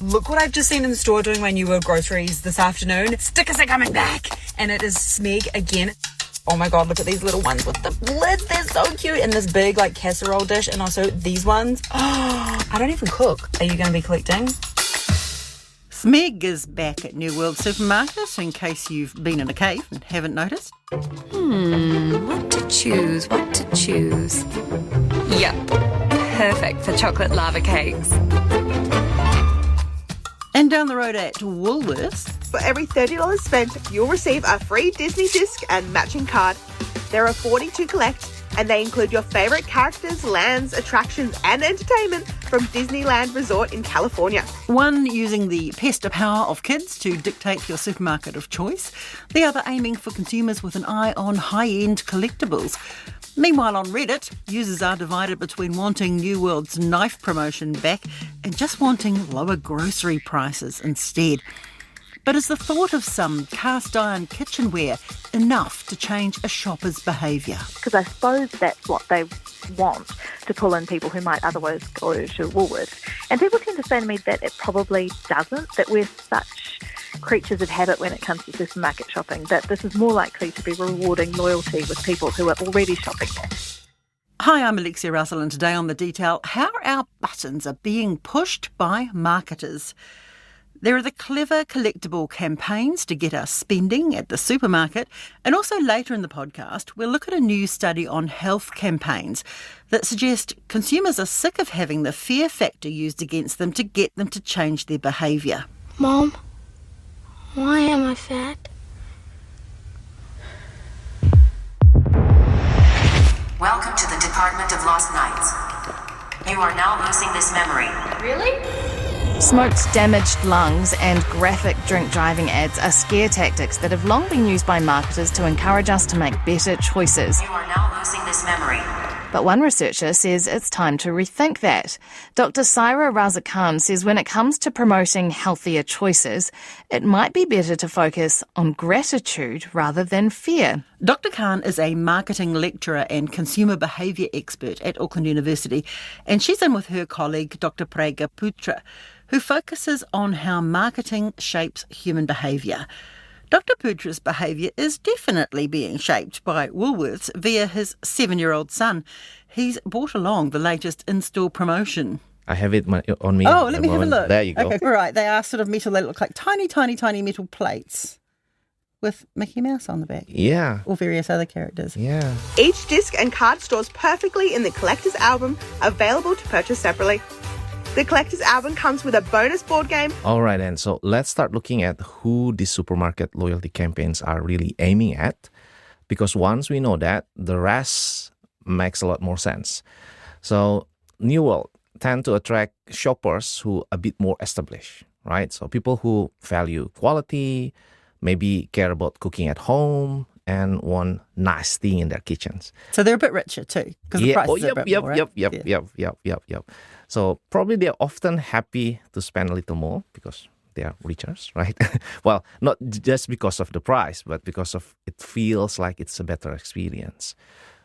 look what I've just seen in the store doing my New World groceries this afternoon. Stickers are coming back. And it is Smeg again. Oh my God, look at these little ones with the lids. They're so cute. And this big like casserole dish. And also these ones. Oh, I don't even cook. Are you going to be collecting? Smeg is back at New World Supermarket, in case you've been in a cave and haven't noticed. What to choose? Yep, perfect for chocolate lava cakes. And down the road at Woolworths. For every $30 spent, you'll receive a free Disney disc and matching card. There are 40 to collect, and they include your favourite characters, lands, attractions and entertainment from Disneyland Resort in California. One using the pester power of kids to dictate your supermarket of choice. The other aiming for consumers with an eye on high-end collectibles. Meanwhile, on Reddit, users are divided between wanting New World's knife promotion back and just wanting lower grocery prices instead. But is the thought of some cast-iron kitchenware enough to change a shopper's behaviour? Because I suppose that's what they want, to pull in people who might otherwise go to Woolworths. And people tend to say to me that it probably doesn't, that we're such creatures of habit when it comes to supermarket shopping, that this is more likely to be rewarding loyalty with people who are already shopping there. Hi, I'm Alexia Russell, and today on The Detail, how our buttons are being pushed by marketers. There are the clever collectible campaigns to get us spending at the supermarket, and also later in the podcast we'll look at a new study on health campaigns that suggest consumers are sick of having the fear factor used against them to get them to change their behaviour. Mom, why am I fat? Welcome to the Department of Lost Nights. You are now losing this memory. Really? Smoked, damaged lungs and graphic drink driving ads are scare tactics that have long been used by marketers to encourage us to make better choices. You are now losing this memory. But one researcher says it's time to rethink that. Dr. Saira Razakhan says when it comes to promoting healthier choices, it might be better to focus on gratitude rather than fear. Dr. Khan is a marketing lecturer and consumer behaviour expert at Auckland University, and she's in with her colleague Dr. Prega Putra, who focuses on how marketing shapes human behaviour. Dr. Putra's behaviour is definitely being shaped by Woolworths via his 7-year-old son. He's brought along the latest in-store promotion. I have it on me. Oh, let me have a look. There you go. Okay, right. They are sort of metal. They look like tiny, tiny, tiny metal plates with Mickey Mouse on the back. Yeah. Or various other characters. Yeah. Each disc and card stores perfectly in the collector's album, available to purchase separately. The collector's album comes with a bonus board game. All right, then. So let's start looking at who the supermarket loyalty campaigns are really aiming at. Because once we know that, the rest makes a lot more sense. So New World tend to attract shoppers who are a bit more established, right? So people who value quality, maybe care about cooking at home, and want nice thing in their kitchens. So they're a bit richer too, because the prices are a bit more, right? Yep. So probably they're often happy to spend a little more because they are richer, right? Well, not just because of the price, but because of it feels like it's a better experience.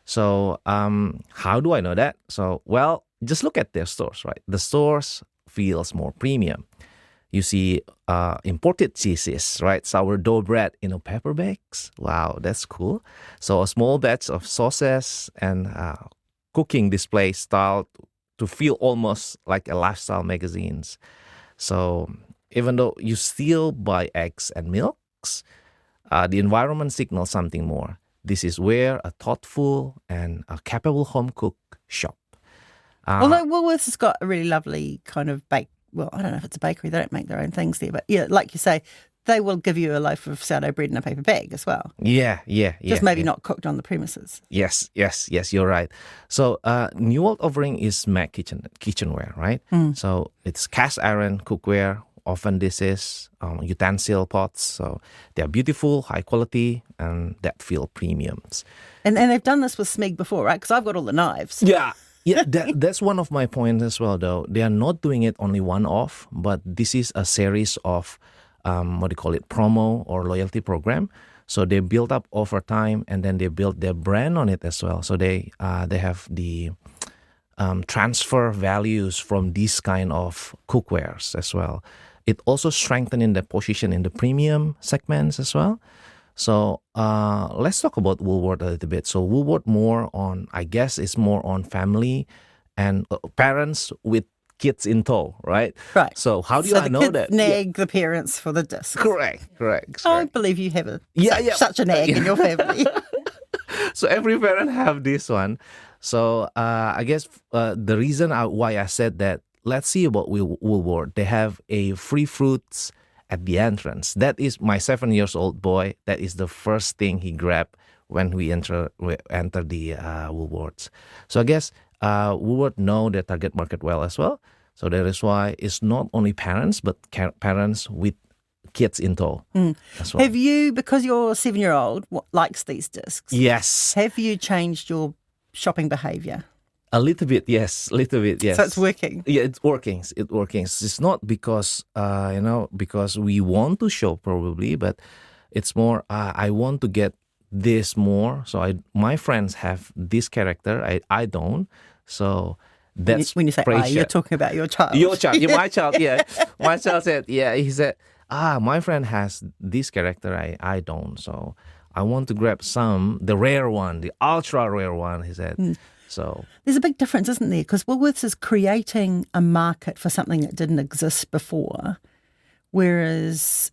So how do I know that? So, well, just look at their stores, right? The stores feels more premium. You see imported cheeses, right? Sourdough bread in paper bags. Wow, that's cool. So a small batch of sauces and cooking display style to feel almost like a lifestyle magazines. So even though you still buy eggs and milks, the environment signals something more. This is where a thoughtful and a capable home cook shop. Although Woolworths has got a really lovely kind of well, I don't know if it's a bakery, they don't make their own things there, but yeah, like you say, they will give you a loaf of sourdough bread in a paper bag as well. Yeah. Just maybe not cooked on the premises. Yes, you're right. So New World offering is Mac kitchenware, right? So it's cast iron cookware, oven dishes, utensil pots. So they're beautiful, high quality, and that feel premiums. And they've done this with Smeg before, right? Because I've got all the knives. Yeah, that's one of my points as well, though. They are not doing it only one-off, but this is a series of, promo or loyalty program. So they build up over time, and then they build their brand on it as well. So they have the transfer values from these kind of cookwares as well. It also strengthening the position in the premium segments as well. So let's talk about Woolworth a little bit. So Woolworth I guess it's more on family and parents with kids in tow, right? Right. So how do so I know kids that? nag the parents for the discs. Correct. I believe you have such a nag in your family. So every parent have this one. So I guess the reason why I said that, let's see about Woolworth. They have a free fruits at the entrance. That is my 7-year-old boy. That is the first thing he grabbed when we enter the Woolworths. So I guess Woolworth know their target market well as well. So that is why it's not only parents, but parents with kids in tow as well. Have you, because your 7-year-old likes these discs, Yes. have you changed your shopping behaviour? A little bit, yes. So it's working? Yeah, it's working. It's not because, because we want to shop probably, but it's more, I want to get this more. So my friends have this character. I don't. So that's when you say pressure. you're talking about your child. Your child. Yeah, my child, yeah. My child said, he said, my friend has this character. I don't. So I want to grab the rare one, the ultra rare one, he said. So there's a big difference, isn't there? Because Woolworths is creating a market for something that didn't exist before, whereas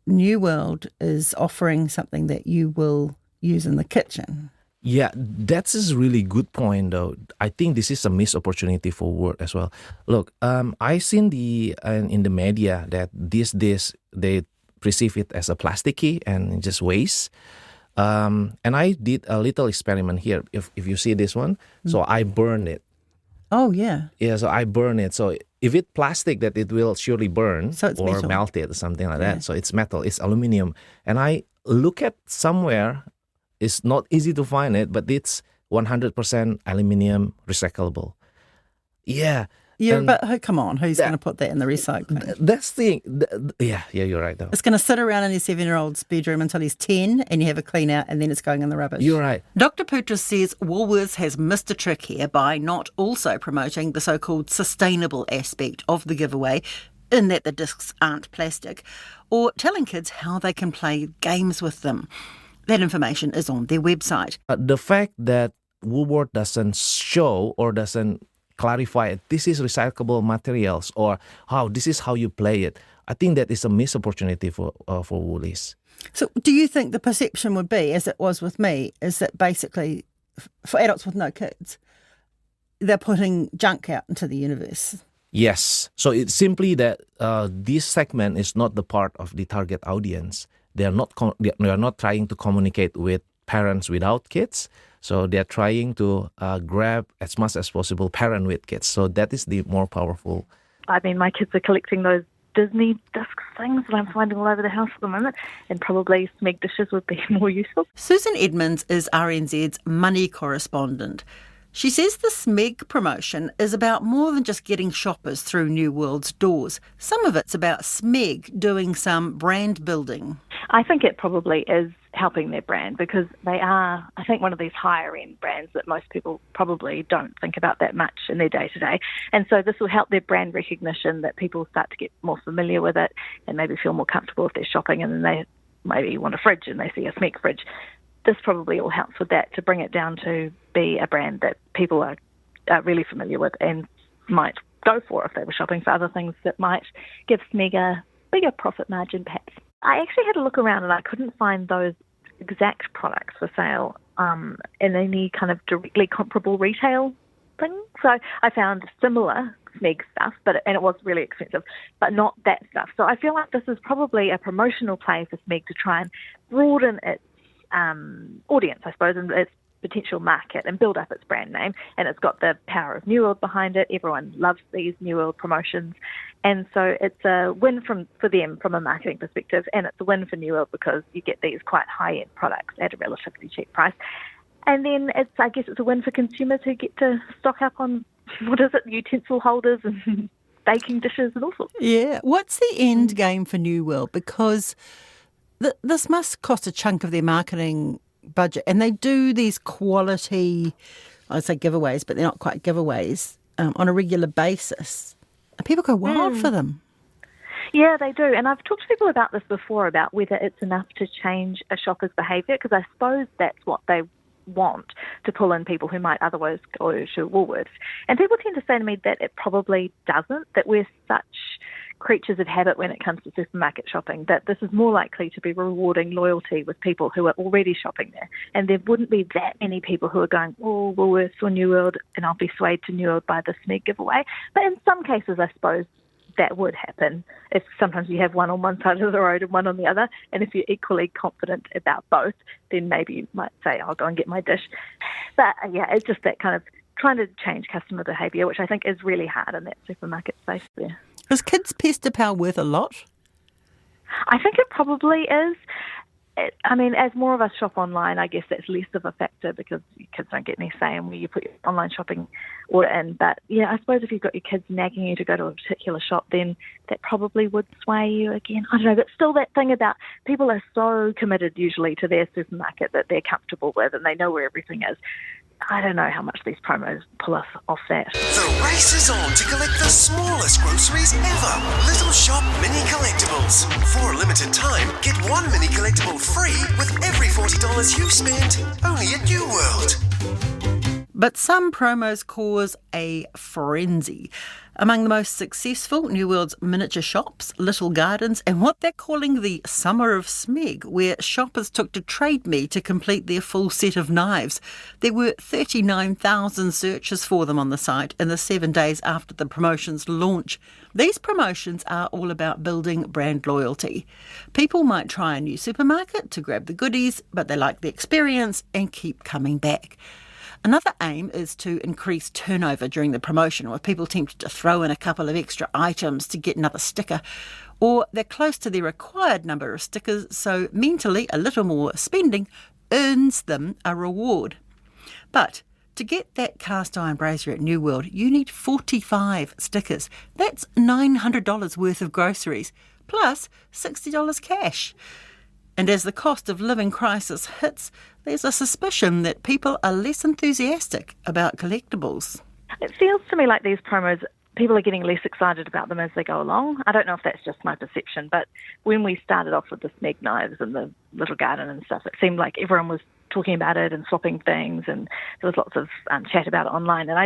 New World is offering something that you will use in the kitchen. Yeah, that's a really good point, though. I think this is a missed opportunity for Woolworths as well. Look, I seen in the media that this they perceive it as a plasticky and just waste. And I did a little experiment here. If you see this one, so I burn it. Oh, yeah. Yeah, so I burn it. So if it's plastic, that it will surely burn so it's or metal. melt it or something like that. So it's metal, it's aluminum. And I look at somewhere, it's not easy to find it, but it's 100% aluminum recyclable. Yeah. But come on, who's going to put that in the recycling? That's the thing. Yeah, you're right, though. It's going to sit around in your 7-year-old's bedroom until he's 10 and you have a clean out and then it's going in the rubbish. You're right. Dr. Putras says Woolworths has missed a trick here by not also promoting the so-called sustainable aspect of the giveaway, in that the discs aren't plastic, or telling kids how they can play games with them. That information is on their website. The fact that Woolworth doesn't show or doesn't clarify it, this is recyclable materials, or this is how you play it, I think that is a missed opportunity for Woolies. So do you think the perception would be, as it was with me, is that basically for adults with no kids, they're putting junk out into the universe? Yes. So it's simply that this segment is not the part of the target audience. They are not trying to communicate with parents without kids. So they're trying to grab as much as possible parent with kids. So that is the more powerful. I mean, my kids are collecting those Disney disc things that I'm finding all over the house at the moment, and probably Smeg dishes would be more useful. Susan Edmonds is RNZ's money correspondent. She says the Smeg promotion is about more than just getting shoppers through New World's doors. Some of it's about Smeg doing some brand building. I think it probably is helping their brand, because they are, I think, one of these higher end brands that most people probably don't think about that much in their day to day. And so this will help their brand recognition, that people start to get more familiar with it and maybe feel more comfortable if they're shopping and then they maybe want a fridge and they see a Smeg fridge. This probably all helps with that, to bring it down to be a brand that people are really familiar with and might go for if they were shopping for other things that might give Smeg a bigger profit margin perhaps. I actually had a look around and I couldn't find those exact products for sale in any kind of directly comparable retail thing. So I found similar Smeg stuff, and it was really expensive, but not that stuff. So I feel like this is probably a promotional play for Smeg to try and broaden its audience, I suppose, and its potential market, and build up its brand name. And it's got the power of New World behind it. Everyone loves these New World promotions. And so it's a win for them from a marketing perspective, and it's a win for New World because you get these quite high-end products at a relatively cheap price. And then I guess it's a win for consumers who get to stock up on, utensil holders and baking dishes and all sorts. Yeah. What's the end game for New World? Because this must cost a chunk of their marketing budget, and they do these quality I'd say giveaways, but they're not quite giveaways, on a regular basis. And people go wild for them. Yeah, they do. And I've talked to people about this before, about whether it's enough to change a shopper's behaviour, because I suppose that's what they want, to pull in people who might otherwise go to Woolworths. And people tend to say to me that it probably doesn't, that we're such creatures of habit when it comes to supermarket shopping, that this is more likely to be rewarding loyalty with people who are already shopping there. And there wouldn't be that many people who are going, oh, Woolworths or New World, and I'll be swayed to New World by the Smeg giveaway. But in some cases, I suppose, that would happen. If sometimes you have one on one side of the road and one on the other, and if you're equally confident about both, then maybe you might say, I'll go and get my dish. But yeah, it's just that kind of trying to change customer behaviour, which I think is really hard in that supermarket space there. Is kids' pester power worth a lot? I think it probably is. I mean, as more of us shop online, I guess that's less of a factor because kids don't get any say in where you put your online shopping order in. But yeah, I suppose if you've got your kids nagging you to go to a particular shop, then that probably would sway you again. I don't know, but still that thing about people are so committed usually to their supermarket that they're comfortable with and they know where everything is. I don't know how much these promos pull us off that. The race is on to collect the smallest groceries ever. Little Shop Mini Collectibles. For a limited time, get one mini collectible free with every $40 you spend. Only at New World. But some promos cause a frenzy. Among the most successful, New World's miniature shops, Little Gardens, and what they're calling the Summer of Smeg, where shoppers took to Trade Me to complete their full set of knives. There were 39,000 searches for them on the site in the 7 days after the promotion's launch. These promotions are all about building brand loyalty. People might try a new supermarket to grab the goodies, but they like the experience and keep coming back. Another aim is to increase turnover during the promotion, with people tempted to throw in a couple of extra items to get another sticker, or they're close to their required number of stickers, so mentally a little more spending earns them a reward. But to get that cast iron brazier at New World, you need 45 stickers. That's $900 worth of groceries, plus $60 cash. And as the cost of living crisis hits, there's a suspicion that people are less enthusiastic about collectibles. It feels to me like these promos, people are getting less excited about them as they go along. I don't know if that's just my perception, but when we started off with the Smeg knives and the Little Garden and stuff, it seemed like everyone was talking about it and swapping things, and there was lots of chat about it online, and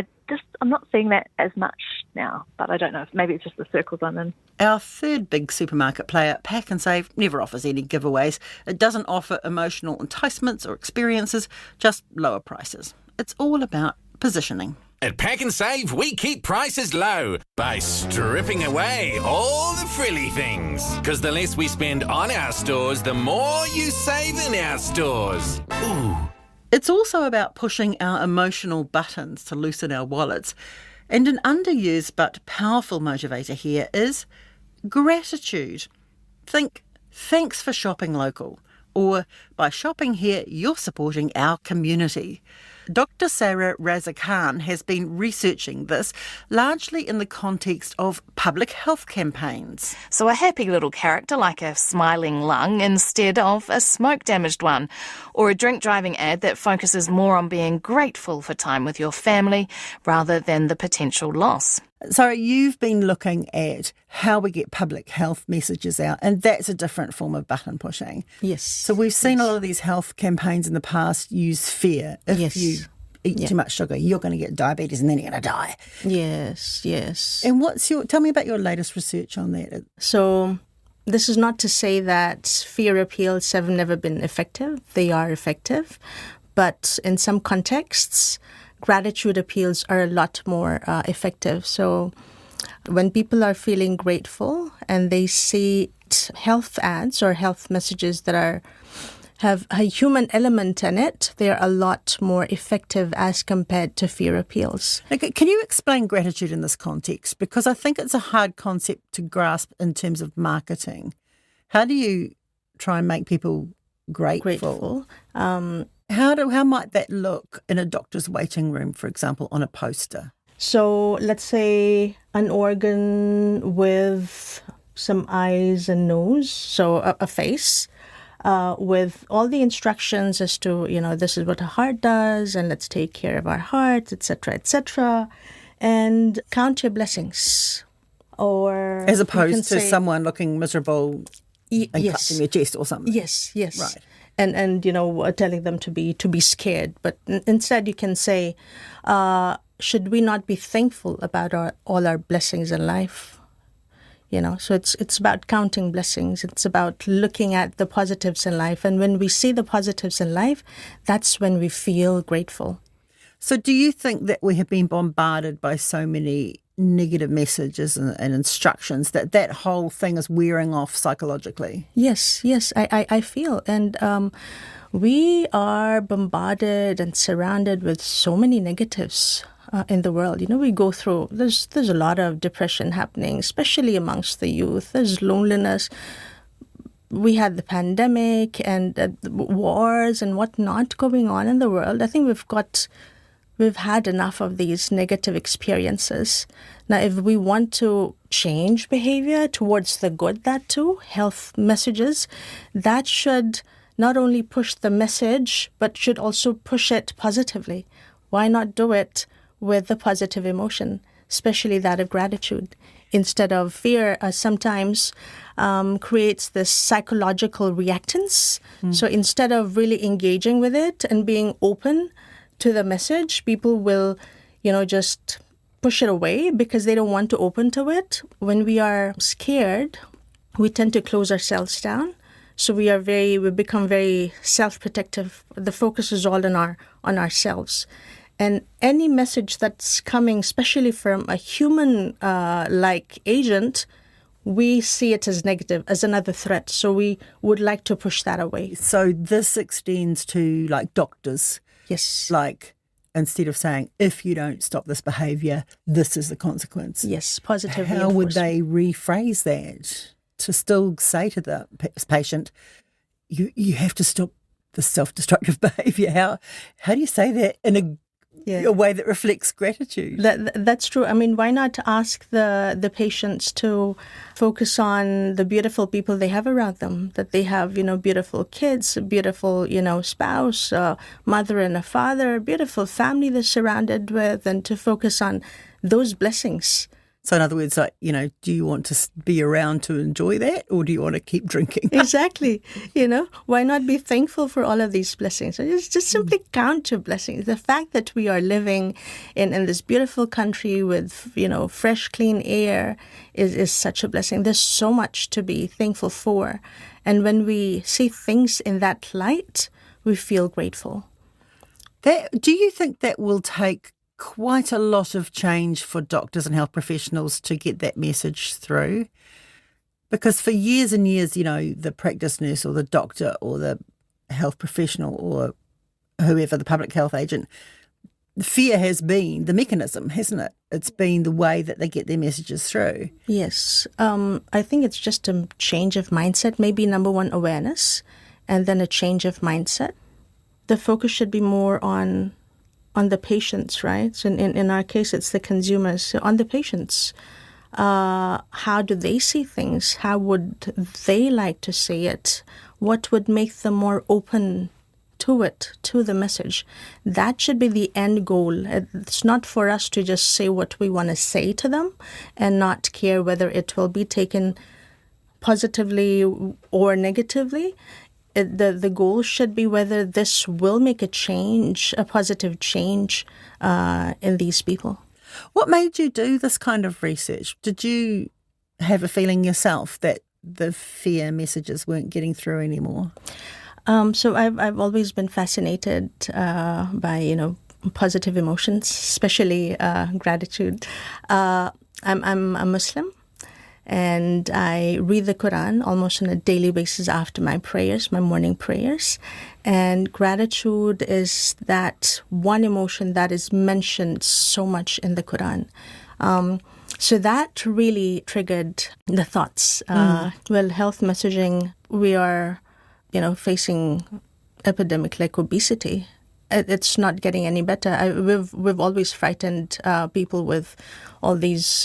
I'm not seeing that as much now, but I don't know, maybe it's just the circles I'm in. Our third big supermarket player, Pack and Save, never offers any giveaways. It doesn't offer emotional enticements or experiences, just lower prices. It's all about positioning. At Pack and Save, we keep prices low by stripping away all the frilly things. Because the less we spend on our stores, the more you save in our stores. Ooh. It's also about pushing our emotional buttons to loosen our wallets. And an underused but powerful motivator here is gratitude. Think, thanks for shopping local. Or, by shopping here, you're supporting our community. Dr. Sarah Razakhan has been researching this, largely in the context of public health campaigns. So a happy little character like a smiling lung instead of a smoke-damaged one, or a drink-driving ad that focuses more on being grateful for time with your family rather than the potential loss. So you've been looking at how we get public health messages out, and that's a different form of button pushing. Yes. So we've seen a lot of these health campaigns in the past use fear. If you eat too much sugar, you're going to get diabetes and then you're going to die. Yes. And tell me about your latest research on that. So this is not to say that fear appeals have never been effective. They are effective. But in some contexts, gratitude appeals are a lot more effective. So when people are feeling grateful and they see health ads or health messages that have a human element in it, they are a lot more effective as compared to fear appeals. Okay, can you explain gratitude in this context? Because I think it's a hard concept to grasp in terms of marketing. How do you try and make people grateful? How might that look in a doctor's waiting room, for example, on a poster? So let's say an organ with some eyes and nose, so a face. with all the instructions as to, this is what a heart does, and let's take care of our hearts, etc., etc., and count your blessings. Or as opposed to someone looking miserable and yes, clutching their chest or something. Yes, right. And telling them to be scared, but instead you can say, should we not be thankful about all our blessings in life? So it's about counting blessings. It's about looking at the positives in life, and when we see the positives in life, that's when we feel grateful. So do you think that we have been bombarded by so many negative messages and instructions that whole thing is wearing off psychologically? Yes, I feel. And we are bombarded and surrounded with so many negatives in the world. We go through, there's a lot of depression happening, especially amongst the youth. There's loneliness. We had the pandemic and wars and whatnot going on in the world. I think we've had enough of these negative experiences. Now, if we want to change behavior towards the good, that too, health messages, that should not only push the message, but should also push it positively. Why not do it with the positive emotion, especially that of gratitude, instead of fear? Sometimes creates this psychological reactance. So instead of really engaging with it and being open to the message, people will, just push it away because they don't want to open to it. When we are scared, we tend to close ourselves down. So we become very self-protective. The focus is all on ourselves. And any message that's coming, especially from a human like agent, we see it as negative, as another threat. So we would like to push that away. So this extends to doctors. Yes. Instead of saying, if you don't stop this behaviour, this is the consequence. Yes, positive How would they rephrase that to still say to the patient, you have to stop the self-destructive behaviour? How do you say that in a way that reflects gratitude? That's true. I mean, why not ask the patients to focus on the beautiful people they have around them, that they have, beautiful kids, a beautiful, spouse, mother and a father, a beautiful family they're surrounded with, and to focus on those blessings. So in other words, do you want to be around to enjoy that, or do you want to keep drinking? Exactly. Why not be thankful for all of these blessings? So just simply count your blessings. The fact that we are living in this beautiful country with, fresh, clean air is such a blessing. There's so much to be thankful for. And when we see things in that light, we feel grateful. Do you think that will take quite a lot of change for doctors and health professionals to get that message through? Because for years and years, the practice nurse or the doctor or the health professional or whoever, the public health agent, fear has been the mechanism, hasn't it? It's been the way that they get their messages through. Yes. I think it's just a change of mindset, maybe number one, awareness, and then a change of mindset. The focus should be more on the patients, right? So in our case, it's the consumers. So on the patients, how do they see things? How would they like to see it? What would make them more open to it, to the message? That should be the end goal. It's not for us to just say what we want to say to them and not care whether it will be taken positively or negatively. The goal should be whether this will make a change, a positive change in these people. What made you do this kind of research? Did you have a feeling yourself that the fear messages weren't getting through anymore? So I've always been fascinated by positive emotions, especially gratitude. I'm a Muslim. And I read the Quran almost on a daily basis after my prayers, my morning prayers. And gratitude is that one emotion that is mentioned so much in the Quran. So that really triggered the thoughts. Well, health messaging, we are, facing epidemic like obesity. It's not getting any better. We've always frightened people with all these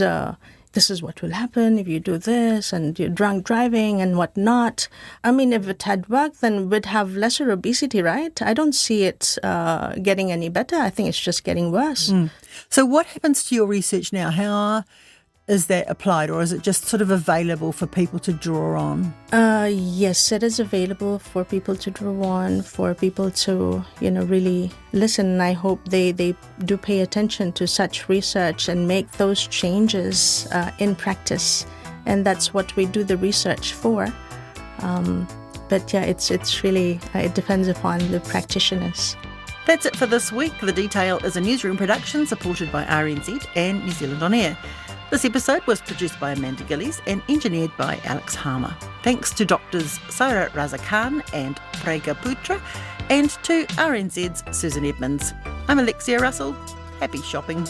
this is what will happen if you do this, and you're drunk driving and whatnot. I mean, if it had worked, then we'd have lesser obesity, right? I don't see it getting any better. I think it's just getting worse. So what happens to your research now? How is that applied, or is it just sort of available for people to draw on? Yes, it is available for people to draw on, for people to, really listen. And I hope they do pay attention to such research and make those changes in practice. And that's what we do the research for. But yeah, it's really, it depends upon the practitioners. That's it for this week. The Detail is a newsroom production supported by RNZ and New Zealand On Air. This episode was produced by Amanda Gillies and engineered by Alex Harmer. Thanks to Doctors Saira Raza Khan and Prega Putra, and to RNZ's Susan Edmonds. I'm Alexia Russell. Happy shopping.